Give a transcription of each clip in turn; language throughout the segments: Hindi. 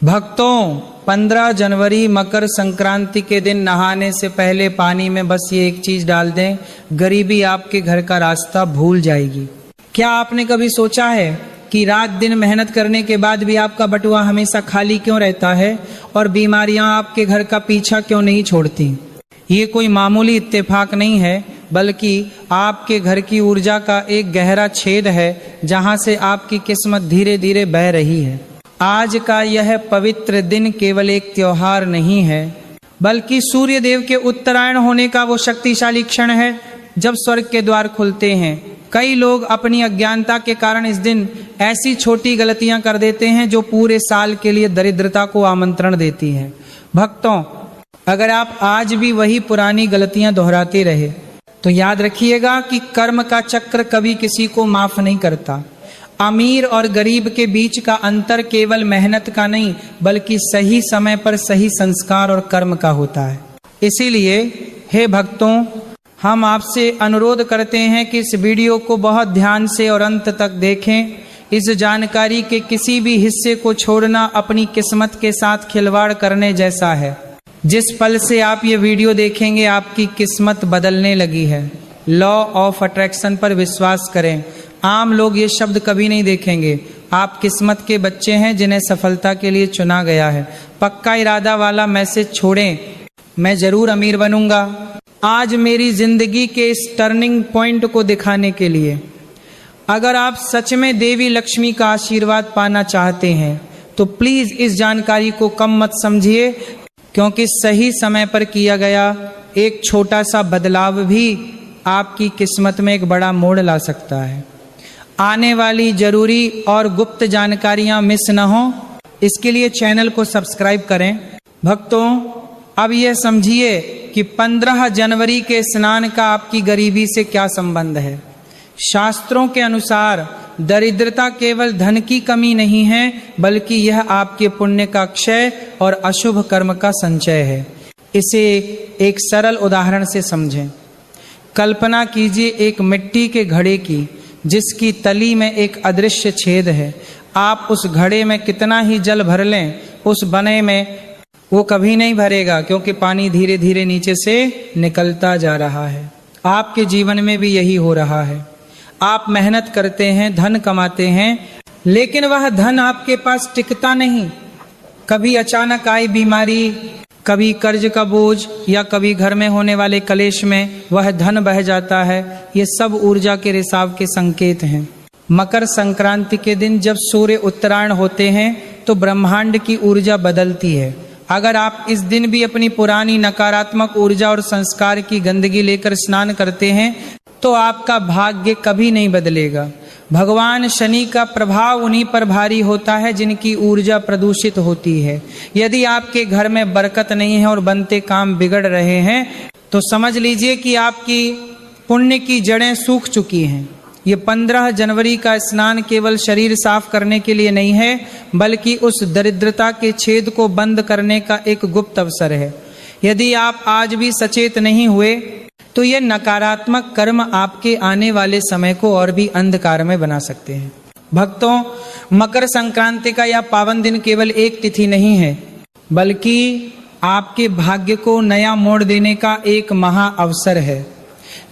भक्तों, 15 जनवरी मकर संक्रांति के दिन नहाने से पहले पानी में बस ये एक चीज डाल दें, गरीबी आपके घर का रास्ता भूल जाएगी। क्या आपने कभी सोचा है कि रात दिन मेहनत करने के बाद भी आपका बटुआ हमेशा खाली क्यों रहता है और बीमारियां आपके घर का पीछा क्यों नहीं छोड़ती? ये कोई मामूली इत्तेफाक नहीं है, बल्कि आपके घर की ऊर्जा का एक गहरा छेद है जहां से आपकी किस्मत धीरे धीरे बह रही है। आज का यह पवित्र दिन केवल एक त्योहार नहीं है, बल्कि सूर्य देव के उत्तरायण होने का वो शक्तिशाली क्षण है जब स्वर्ग के द्वार खुलते हैं। कई लोग अपनी अज्ञानता के कारण इस दिन ऐसी छोटी गलतियां कर देते हैं जो पूरे साल के लिए दरिद्रता को आमंत्रण देती हैं। भक्तों, अगर आप आज भी वही पुरानी गलतियां दोहराते रहे तो याद रखिएगा कि कर्म का चक्र कभी किसी को माफ नहीं करता। अमीर और गरीब के बीच का अंतर केवल मेहनत का नहीं, बल्कि सही समय पर सही संस्कार और कर्म का होता है। इसीलिए हे भक्तों, हम आपसे अनुरोध करते हैं कि इस वीडियो को बहुत ध्यान से और अंत तक देखें। इस जानकारी के किसी भी हिस्से को छोड़ना अपनी किस्मत के साथ खिलवाड़ करने जैसा है। जिस पल से आप ये वीडियो देखेंगे आपकी किस्मत बदलने लगी है। लॉ ऑफ अट्रैक्शन पर विश्वास करें। आम लोग ये शब्द कभी नहीं देखेंगे। आप किस्मत के बच्चे हैं जिन्हें सफलता के लिए चुना गया है। पक्का इरादा वाला मैसेज छोड़ें, मैं जरूर अमीर बनूंगा। आज मेरी जिंदगी के इस टर्निंग पॉइंट को दिखाने के लिए अगर आप सच में देवी लक्ष्मी का आशीर्वाद पाना चाहते हैं तो प्लीज इस जानकारी को कम मत समझिए, क्योंकि सही समय पर किया गया एक छोटा सा बदलाव भी आपकी किस्मत में एक बड़ा मोड़ ला सकता है। आने वाली जरूरी और गुप्त जानकारियां मिस न हो, इसके लिए चैनल को सब्सक्राइब करें। भक्तों, अब यह समझिए कि 15 जनवरी के स्नान का आपकी गरीबी से क्या संबंध है। शास्त्रों के अनुसार दरिद्रता केवल धन की कमी नहीं है, बल्कि यह आपके पुण्य का क्षय और अशुभ कर्म का संचय है। इसे एक सरल उदाहरण से समझें। कल्पना कीजिए एक मिट्टी के घड़े की, जिसकी तली में एक अदृश्य छेद है। आप उस घड़े में कितना ही जल भर लें, उस बने में वो कभी नहीं भरेगा, क्योंकि पानी धीरे धीरे नीचे से निकलता जा रहा है। आपके जीवन में भी यही हो रहा है। आप मेहनत करते हैं, धन कमाते हैं, लेकिन वह धन आपके पास टिकता नहीं। कभी अचानक आई बीमारी, कभी कर्ज का बोझ, या कभी घर में होने वाले कलेश में वह धन बह जाता है। ये सब ऊर्जा के रिसाव के संकेत हैं। मकर संक्रांति के दिन जब सूर्य उत्तरायण होते हैं तो ब्रह्मांड की ऊर्जा बदलती है। अगर आप इस दिन भी अपनी पुरानी नकारात्मक ऊर्जा और संस्कार की गंदगी लेकर स्नान करते हैं तो आपका भाग्य कभी नहीं बदलेगा। भगवान शनि का प्रभाव उन्हीं पर भारी होता है जिनकी ऊर्जा प्रदूषित होती है। यदि आपके घर में बरकत नहीं है और बनते काम बिगड़ रहे हैं तो समझ लीजिए कि आपकी पुण्य की जड़ें सूख चुकी हैं। ये 15 जनवरी का स्नान केवल शरीर साफ करने के लिए नहीं है, बल्कि उस दरिद्रता के छेद को बंद करने का एक गुप्त अवसर है। यदि आप आज भी सचेत नहीं हुए तो ये नकारात्मक कर्म आपके आने वाले समय को और भी अंधकार में बना सकते हैं। भक्तों, मकर संक्रांति का यह पावन दिन केवल एक तिथि नहीं है, बल्कि आपके भाग्य को नया मोड़ देने का एक महा अवसर है।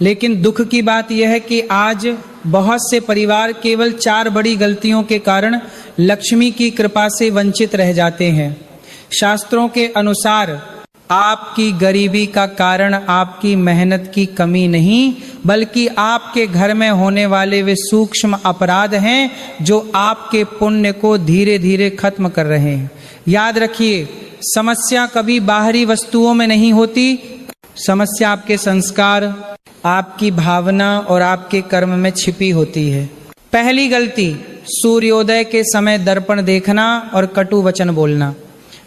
लेकिन दुख की बात यह है कि आज बहुत से परिवार केवल 4 बड़ी गलतियों के कारण लक्ष्मी की कृपा से वंचित रह जाते हैं। शास्त्रों के अनुसार आपकी गरीबी का कारण आपकी मेहनत की कमी नहीं, बल्कि आपके घर में होने वाले वे सूक्ष्म अपराध हैं जो आपके पुण्य को धीरे धीरे खत्म कर रहे हैं। याद रखिए, समस्या कभी बाहरी वस्तुओं में नहीं होती। समस्या आपके संस्कार, आपकी भावना और आपके कर्म में छिपी होती है। पहली गलती, सूर्योदय के समय दर्पण देखना और कटु वचन बोलना।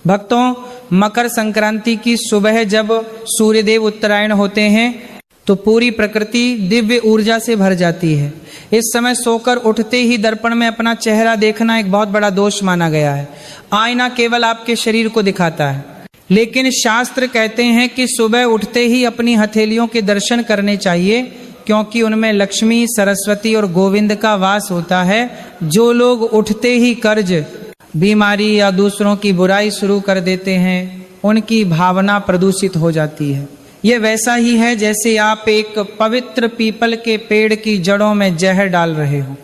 भक्तों, मकर संक्रांति की सुबह जब सूर्यदेव उत्तरायण होते हैं तो पूरी प्रकृति दिव्य ऊर्जा से भर जाती है। इस समय सोकर उठते ही दर्पण में अपना चेहरा देखना एक बहुत बड़ा दोष माना गया है। आईना केवल आपके शरीर को दिखाता है, लेकिन शास्त्र कहते हैं कि सुबह उठते ही अपनी हथेलियों के दर्शन करने चाहिए, क्योंकि उनमें लक्ष्मी, सरस्वती और गोविंद का वास होता है। जो लोग उठते ही कर्ज, बीमारी या दूसरों की बुराई शुरू कर देते हैं, उनकी भावना प्रदूषित हो जाती है। ये वैसा ही है जैसे आप एक पवित्र पीपल के पेड़ की जड़ों में जहर डाल रहे हो।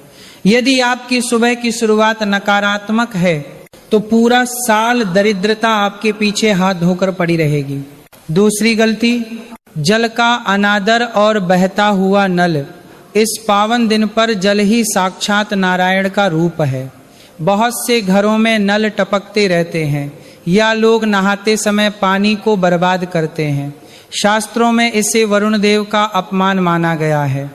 यदि आपकी सुबह की शुरुआत नकारात्मक है तो पूरा साल दरिद्रता आपके पीछे हाथ धोकर पड़ी रहेगी। दूसरी गलती, जल का अनादर और बहता हुआ नल। इस पावन दिन पर जल ही साक्षात नारायण का रूप है। बहुत से घरों में नल टपकते रहते हैं या लोग नहाते समय पानी को बर्बाद करते हैं। शास्त्रों में इसे वरुण देव का अपमान माना गया है।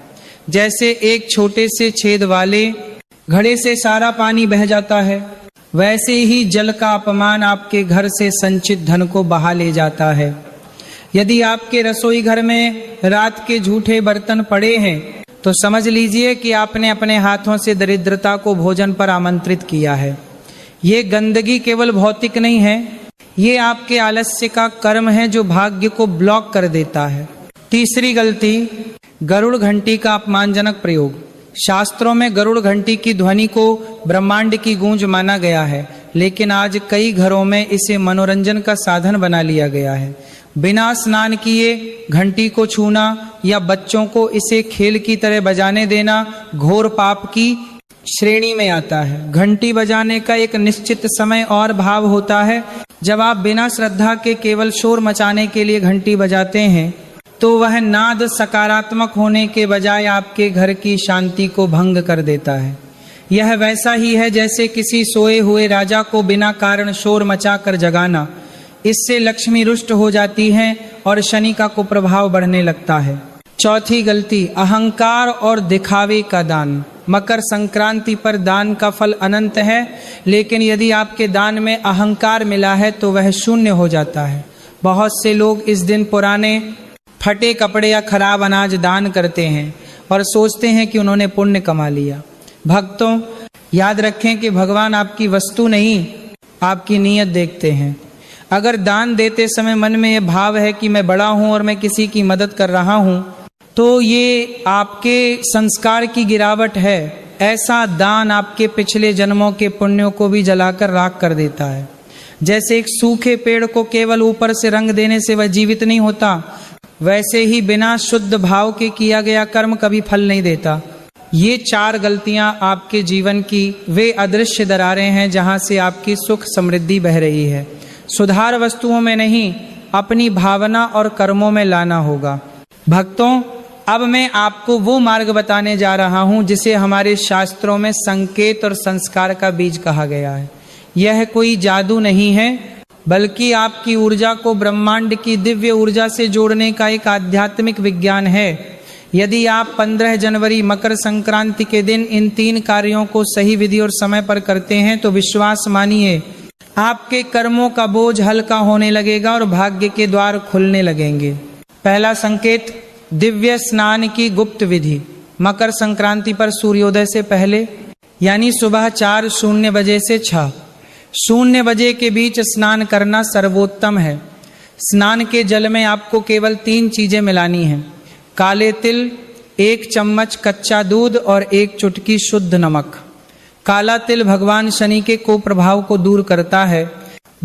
जैसे एक छोटे से छेद वाले घड़े से सारा पानी बह जाता है, वैसे ही जल का अपमान आपके घर से संचित धन को बहा ले जाता है। यदि आपके रसोई घर में रात के झूठे बर्तन पड़े हैं तो समझ लीजिए कि आपने अपने हाथों से दरिद्रता को भोजन पर आमंत्रित किया है। ये गंदगी केवल भौतिक नहीं है, ये आपके आलस्य का कर्म है जो भाग्य को ब्लॉक कर देता है। तीसरी गलती, गरुड़ घंटी का अपमानजनक प्रयोग। शास्त्रों में गरुड़ घंटी की ध्वनि को ब्रह्मांड की गूंज माना गया है, लेकिन आज कई घरों में इसे मनोरंजन का साधन बना लिया गया है। बिना स्नान किए घंटी को छूना या बच्चों को इसे खेल की तरह बजाने देना घोर पाप की श्रेणी में आता है। घंटी बजाने का एक निश्चित समय और भाव होता है। जब आप बिना श्रद्धा के केवल शोर मचाने के लिए घंटी बजाते हैं तो वह नाद सकारात्मक होने के बजाय आपके घर की शांति को भंग कर देता है। यह वैसा ही है जैसे किसी सोए हुए राजा को बिना कारण शोर मचाकर जगाना। इससे लक्ष्मी रुष्ट हो जाती है और शनि का कुप्रभाव बढ़ने लगता है। चौथी गलती, अहंकार और दिखावे का दान। मकर संक्रांति पर दान का फल अनंत है, लेकिन यदि आपके दान में अहंकार मिला है तो वह शून्य हो जाता है। बहुत से लोग इस दिन पुराने फटे कपड़े या खराब अनाज दान करते हैं और सोचते हैं कि उन्होंने पुण्य कमा लिया। भक्तों, याद रखें कि भगवान आपकी वस्तु नहीं, आपकी नीयत देखते हैं। अगर दान देते समय मन में यह भाव है कि मैं बड़ा हूं और मैं किसी की मदद कर रहा हूं, तो ये आपके संस्कार की गिरावट है। ऐसा दान आपके पिछले जन्मों के पुण्यों को भी जलाकर राख कर देता है। जैसे एक सूखे पेड़ को केवल ऊपर से रंग देने से वह जीवित नहीं होता, वैसे ही बिना शुद्ध भाव के किया गया कर्म कभी फल नहीं देता। ये 4 गलतियां आपके जीवन की वे अदृश्य दरारें हैं जहां से आपकी सुख समृद्धि बह रही है। सुधार वस्तुओं में नहीं, अपनी भावना और कर्मों में लाना होगा। भक्तों, अब मैं आपको वो मार्ग बताने जा रहा हूं जिसे हमारे शास्त्रों में संकेत और संस्कार का बीज कहा गया है। यह कोई जादू नहीं है, बल्कि आपकी ऊर्जा को ब्रह्मांड की दिव्य ऊर्जा से जोड़ने का एक आध्यात्मिक विज्ञान है। यदि आप 15 जनवरी मकर संक्रांति के दिन इन 3 कार्यों को सही विधि और समय पर करते हैं तो विश्वास मानिए, आपके कर्मों का बोझ हल्का होने लगेगा और भाग्य के द्वार खुलने लगेंगे। पहला संकेत, दिव्य स्नान की गुप्त विधि। मकर संक्रांति पर सूर्योदय से पहले यानी सुबह 4:00 बजे से 6:00 बजे के बीच स्नान करना सर्वोत्तम है। स्नान के जल में आपको केवल 3 चीजें मिलानी हैं: काले तिल, 1 चम्मच कच्चा दूध और 1 चुटकी शुद्ध नमक। काला तिल भगवान शनि के कुप्रभाव को दूर करता है,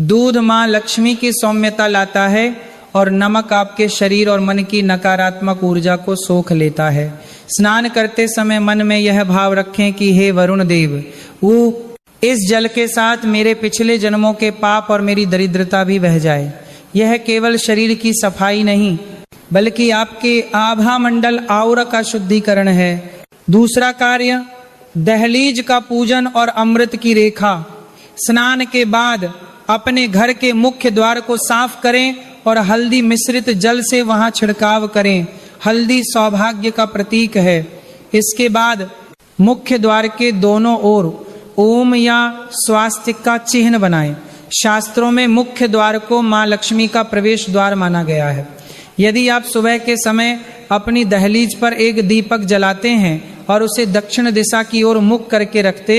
दूध माँ लक्ष्मी की सौम्यता लाता है और नमक आपके शरीर और मन की नकारात्मक ऊर्जा को सोख लेता है। स्नान करते समय मन में यह भाव रखें कि हे वरुण देव, वो इस जल के साथ मेरे पिछले जन्मों के पाप और मेरी दरिद्रता भी बह जाए। यह केवल शरीर की सफाई नहीं, बल्कि आपके आभा मंडल आउरा का शुद्धिकरण है। दूसरा कार्य, दहलीज का पूजन और अमृत की रेखा। स्नान के बाद अपने घर के मुख्य द्वार को साफ करें और हल्दी मिश्रित जल से वहां छिड़काव करें। हल्दी सौभाग्य का प्रतीक है। इसके बाद मुख्य द्वार के दोनों ओर ओम या स्वास्तिक का चिन्ह बनाएं। शास्त्रों में मुख्य द्वार को मां लक्ष्मी का प्रवेश द्वार माना गया है। यदि आप सुबह के समय अपनी दहलीज पर एक दीपक जलाते हैं और उसे दक्षिण दिशा की ओर मुख करके रखते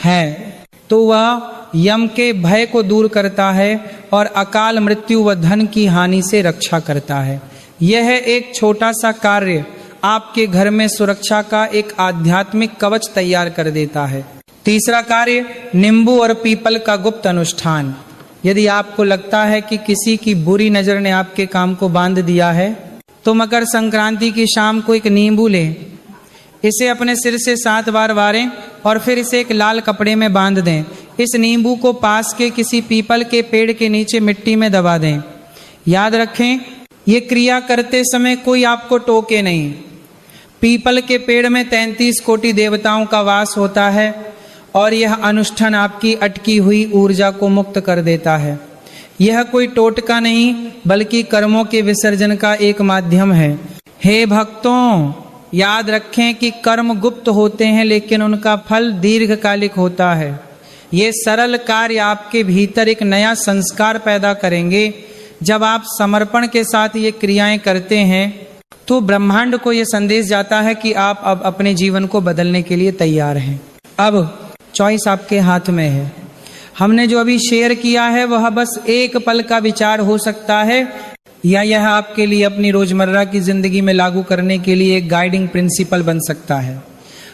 हैं तो वह यम के भय को दूर करता है और अकाल मृत्यु व धन की हानि से रक्षा करता है। यह एक छोटा सा कार्य आपके घर में सुरक्षा का एक आध्यात्मिक कवच तैयार कर देता है। तीसरा कार्य, नींबू और पीपल का गुप्त अनुष्ठान। यदि आपको लगता है कि किसी की बुरी नजर ने आपके काम को बांध दिया है, तो मकर संक्रांति की शाम को एक नींबू लें, इसे अपने सिर से 7 बार वारें और फिर इसे एक लाल कपड़े में बांध दें। इस नींबू को पास के किसी पीपल के पेड़ के नीचे मिट्टी में दबा दें। याद रखें, ये क्रिया करते समय कोई आपको टोके नहीं। पीपल के पेड़ में 33 कोटि देवताओं का वास होता है और यह अनुष्ठान आपकी अटकी हुई ऊर्जा को मुक्त कर देता है। यह कोई टोटका नहीं, बल्कि कर्मों के विसर्जन का एक माध्यम है। हे भक्तों, याद रखें कि कर्म गुप्त होते हैं, लेकिन उनका फल दीर्घकालिक होता है। ये सरल कार्य आपके भीतर एक नया संस्कार पैदा करेंगे। जब आप समर्पण के साथ ये क्रियाएं करते हैं, तो ब्रह्मांड को ये संदेश जाता है कि आप अब अपने जीवन को बदलने के लिए तैयार हैं। अब चॉइस आपके हाथ में है। हमने जो अभी शेयर किया है वह बस एक पल का विचार हो सकता है, या यह आपके लिए अपनी रोजमर्रा की जिंदगी में लागू करने के लिए एक गाइडिंग प्रिंसिपल बन सकता है।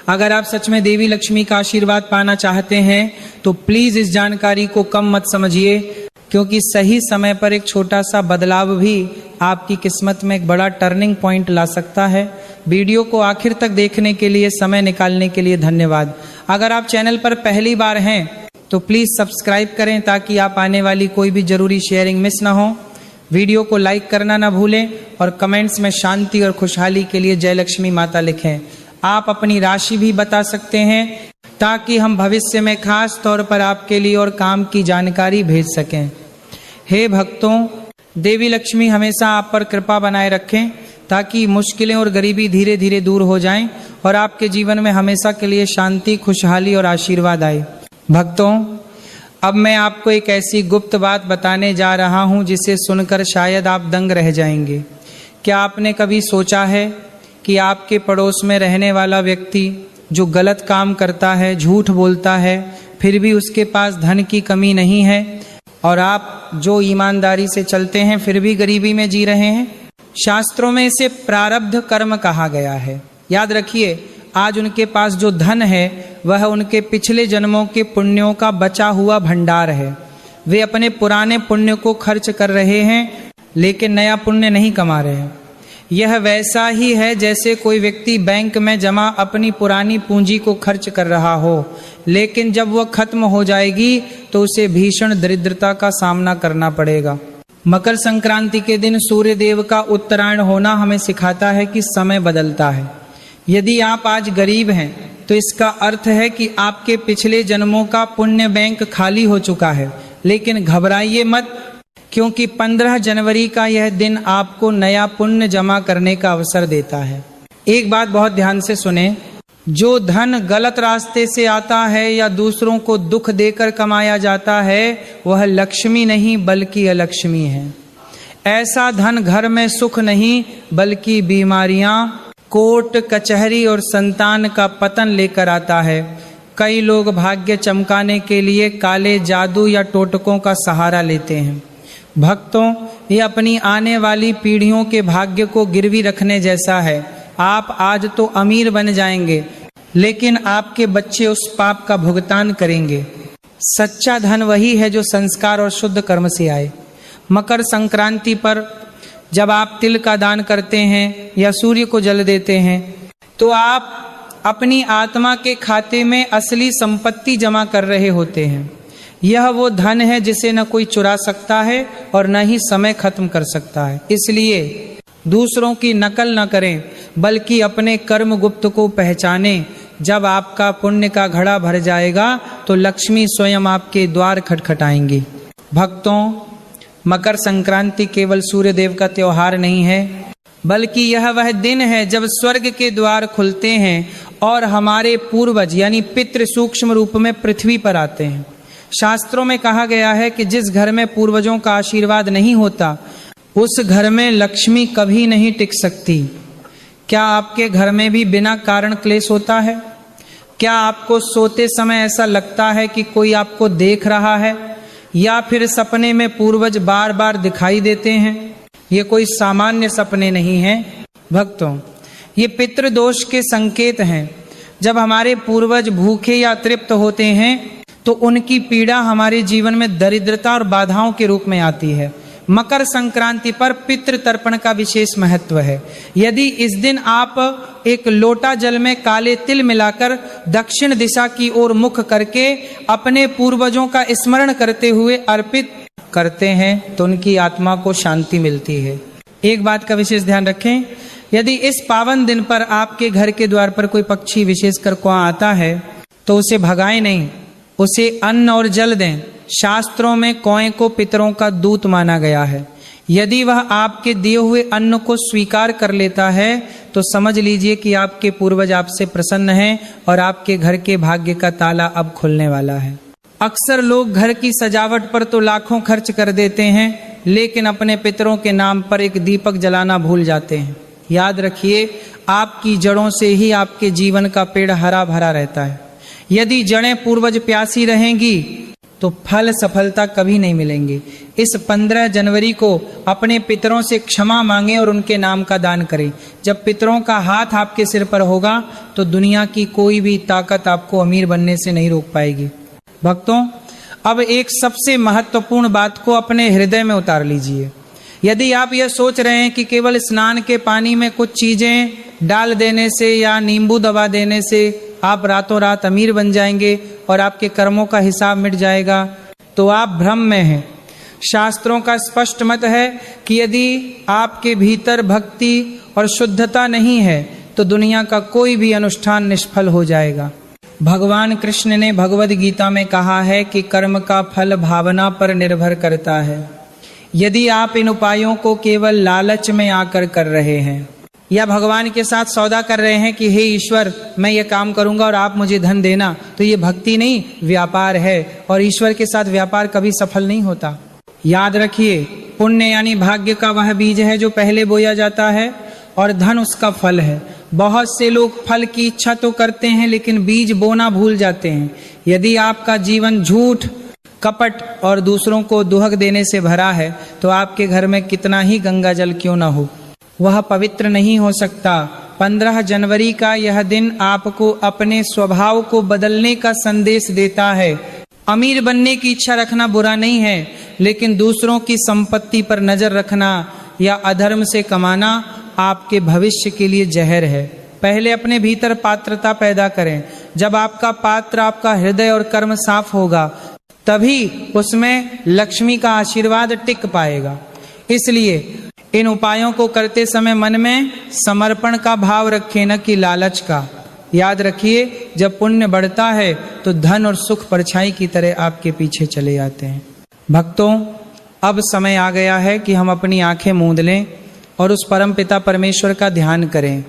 अगर आप सच में देवी लक्ष्मी का आशीर्वाद पाना चाहते हैं, तो प्लीज इस जानकारी को कम मत समझिए, क्योंकि सही समय पर एक छोटा सा बदलाव भी आपकी किस्मत में एक बड़ा टर्निंग पॉइंट ला सकता है। वीडियो को आखिर तक देखने के लिए, समय निकालने के लिए धन्यवाद। अगर आप चैनल पर पहली बार हैं, तो प्लीज सब्सक्राइब करें, ताकि आप आने वाली कोई भी जरूरी शेयरिंग मिस ना हो। वीडियो को लाइक करना ना भूलें और कमेंट्स में शांति और खुशहाली के लिए जय लक्ष्मी माता लिखें। आप अपनी राशि भी बता सकते हैं, ताकि हम भविष्य में खास तौर पर आपके लिए और काम की जानकारी भेज सकें। हे भक्तों, देवी लक्ष्मी हमेशा आप पर कृपा बनाए रखें, ताकि मुश्किलें और गरीबी धीरे धीरे दूर हो जाएं और आपके जीवन में हमेशा के लिए शांति, खुशहाली और आशीर्वाद आए। भक्तों, अब मैं आपको एक ऐसी गुप्त बात बताने जा रहा हूं, जिसे सुनकर शायद आप दंग रह जाएंगे। क्या आपने कभी सोचा है कि आपके पड़ोस में रहने वाला व्यक्ति जो गलत काम करता है, झूठ बोलता है, फिर भी उसके पास धन की कमी नहीं है, और आप जो ईमानदारी से चलते हैं फिर भी गरीबी में जी रहे हैं? शास्त्रों में इसे प्रारब्ध कर्म कहा गया है। याद रखिए, आज उनके पास जो धन है वह उनके पिछले जन्मों के पुण्यों का बचा हुआ भंडार है। वे अपने पुराने पुण्य को खर्च कर रहे हैं, लेकिन नया पुण्य नहीं कमा रहे हैं। यह वैसा ही है जैसे कोई व्यक्ति बैंक में जमा अपनी पुरानी पूंजी को खर्च कर रहा हो, लेकिन जब वह खत्म हो जाएगी तो उसे भीषण दरिद्रता का सामना करना पड़ेगा। मकर संक्रांति के दिन सूर्य देव का उत्तरायण होना हमें सिखाता है कि समय बदलता है। यदि आप आज गरीब हैं, तो इसका अर्थ है कि आपके पिछले जन्मों का पुण्य बैंक खाली हो चुका है। लेकिन घबराइए मत, क्योंकि 15 जनवरी का यह दिन आपको नया पुण्य जमा करने का अवसर देता है। एक बात बहुत ध्यान से सुने, जो धन गलत रास्ते से आता है या दूसरों को दुख देकर कमाया जाता है, वह लक्ष्मी नहीं बल्कि अलक्ष्मी है। ऐसा धन घर में सुख नहीं बल्कि बीमारियां, कोर्ट कचहरी और संतान का पतन लेकर आता है। कई लोग भाग्य चमकाने के लिए काले जादू या टोटकों का सहारा लेते हैं। भक्तों, ये अपनी आने वाली पीढ़ियों के भाग्य को गिरवी रखने जैसा है। आप आज तो अमीर बन जाएंगे, लेकिन आपके बच्चे उस पाप का भुगतान करेंगे। सच्चा धन वही है जो संस्कार और शुद्ध कर्म से आए। मकर संक्रांति पर जब आप तिल का दान करते हैं या सूर्य को जल देते हैं, तो आप अपनी आत्मा के खाते में असली संपत्ति जमा कर रहे होते हैं। यह वो धन है जिसे न कोई चुरा सकता है और न ही समय खत्म कर सकता है। इसलिए दूसरों की नकल न करें, बल्कि अपने कर्म गुप्त को पहचानें। जब आपका पुण्य का घड़ा भर जाएगा तो लक्ष्मी स्वयं आपके द्वार खटखटाएंगी। भक्तों, मकर संक्रांति केवल सूर्य देव का त्योहार नहीं है, बल्कि यह वह दिन है जब स्वर्ग के द्वार खुलते हैं और हमारे पूर्वज यानी पितृ सूक्ष्म रूप में पृथ्वी पर आते हैं। शास्त्रों में कहा गया है कि जिस घर में पूर्वजों का आशीर्वाद नहीं होता, उस घर में लक्ष्मी कभी नहीं टिक सकती। क्या आपके घर में भी बिना कारण क्लेश होता है? क्या आपको सोते समय ऐसा लगता है कि कोई आपको देख रहा है, या फिर सपने में पूर्वज बार बार दिखाई देते हैं? ये कोई सामान्य सपने नहीं हैं भक्तों, ये पितृदोष के संकेत हैं। जब हमारे पूर्वज भूखे या तृप्त होते हैं तो उनकी पीड़ा हमारे जीवन में दरिद्रता और बाधाओं के रूप में आती है। मकर संक्रांति पर पितृ तर्पण का विशेष महत्व है। यदि इस दिन आप एक लोटा जल में काले तिल मिलाकर दक्षिण दिशा की ओर मुख करके अपने पूर्वजों का स्मरण करते हुए अर्पित करते हैं तो उनकी आत्मा को शांति मिलती है। एक बात का विशेष ध्यान रखें, यदि इस पावन दिन पर आपके घर के द्वार पर कोई पक्षी विशेषकर कौआ आता है तो उसे भगाएं नहीं, उसे अन्न और जल दें। शास्त्रों में कौए को पितरों का दूत माना गया है। यदि वह आपके दिए हुए अन्न को स्वीकार कर लेता है तो समझ लीजिए कि आपके पूर्वज आपसे प्रसन्न हैं और आपके घर के भाग्य का ताला अब खुलने वाला है। अक्सर लोग घर की सजावट पर तो लाखों खर्च कर देते हैं, लेकिन अपने पितरों के नाम पर एक दीपक जलाना भूल जाते हैं। याद रखिए, आपकी जड़ों से ही आपके जीवन का पेड़ हरा भरा रहता है। यदि जड़ें पूर्वज प्यासी रहेंगी तो फल सफलता कभी नहीं मिलेंगे। इस 15 जनवरी को अपने पितरों से क्षमा मांगें और उनके नाम का दान करें। जब पितरों का हाथ आपके सिर पर होगा तो दुनिया की कोई भी ताकत आपको अमीर बनने से नहीं रोक पाएगी। भक्तों, अब एक सबसे महत्वपूर्ण बात को अपने हृदय में उतार लीजिए। यदि आप यह सोच रहे हैं कि केवल स्नान के पानी में कुछ चीजें डाल देने से या नींबू दबा देने से आप रातों रात अमीर बन जाएंगे और आपके कर्मों का हिसाब मिट जाएगा, तो आप भ्रम में हैं। शास्त्रों का स्पष्ट मत है कि यदि आपके भीतर भक्ति और शुद्धता नहीं है तो दुनिया का कोई भी अनुष्ठान निष्फल हो जाएगा। भगवान कृष्ण ने भगवद गीता में कहा है कि कर्म का फल भावना पर निर्भर करता है। यदि आप इन उपायों को केवल लालच में आकर कर रहे हैं या भगवान के साथ सौदा कर रहे हैं कि हे ईश्वर, मैं ये काम करूंगा और आप मुझे धन देना, तो ये भक्ति नहीं, व्यापार है। और ईश्वर के साथ व्यापार कभी सफल नहीं होता। याद रखिए, पुण्य यानी भाग्य का वह बीज है जो पहले बोया जाता है और धन उसका फल है। बहुत से लोग फल की इच्छा तो करते हैं लेकिन बीज बोना भूल जाते हैं। यदि आपका जीवन झूठ, कपट और दूसरों को दुहक देने से भरा है तो आपके घर में कितना ही गंगा जल क्यों ना हो, वह पवित्र नहीं हो सकता। 15 जनवरी का यह दिन आपको अपने स्वभाव को बदलने का संदेश देता है। अमीर बनने की इच्छा रखना बुरा नहीं है, लेकिन दूसरों की संपत्ति पर नजर रखना या अधर्म से कमाना आपके भविष्य के लिए जहर है। पहले अपने भीतर पात्रता पैदा करें। जब आपका पात्र, आपका हृदय और कर्म साफ होगा तभी उसमें लक्ष्मी का आशीर्वाद टिक पाएगा। इसलिए इन उपायों को करते समय मन में समर्पण का भाव रखें, न कि लालच का। याद रखिए, जब पुण्य बढ़ता है तो धन और सुख परछाई की तरह आपके पीछे चले आते हैं। भक्तों, अब समय आ गया है कि हम अपनी आंखें मूंद लें और उस परम पिता परमेश्वर का ध्यान करें।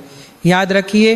याद रखिए,